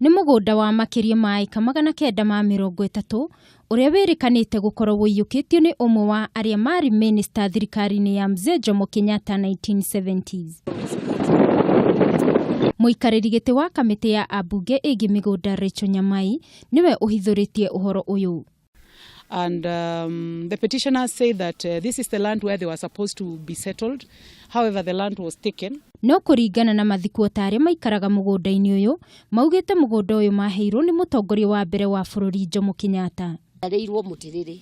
Nĩ mugunda wa makiria ma eka 930 uria wirikanite gukorwo wiyukitio ni umwe wa aria mari minister thirikari-ini ya Mzee Jomo Kenyatta 1970s. Muikariri giti wa kamiti ya ambunge igii migunda Rachael Nyamai niwe uhithuritio uhoro uyu. And the petitioners say that this is the land where they were supposed to be settled. However, the land was taken. No kuringana na mathiko tare maikaraga mugunda-ini uyu, maugite mugunda uyu maheirwo ni mutongoria wa mbere wa bururi Jomo Kenyatta. Areirwo mutiriri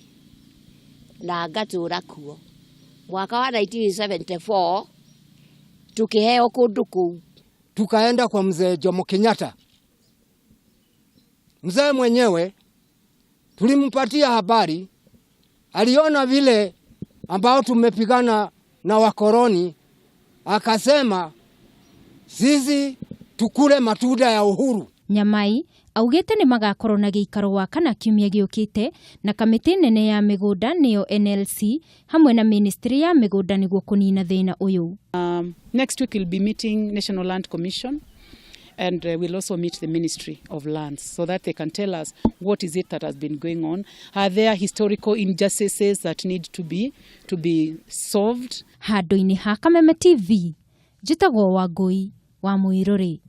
na ngatura kuo. Mwaka wa 1974 tukiheo kundu kuu. Tukaenda kwa Mzee Jomo Kenyatta. Mzee mwenyewe tulimpatia habari, aliona vile ambao tumepigana na wakoroni, akasema sisi tukule matunda ya uhuru. Nyamai augite ni magakorwo na giikaro wa kana kiumia giukite na kamiti nene ya migunda niyo NLC hamwe na ministry ya migunda niguo kunina thina uyu. Next week we'll be meeting National Land Commission. And we'll also meet the Ministry of Lands so that they can tell us what is it that has been going on. Are there historical injustices that need to be solved? Handu-ini ha Kameme TV, jitagwo Wangui wa Muiruri.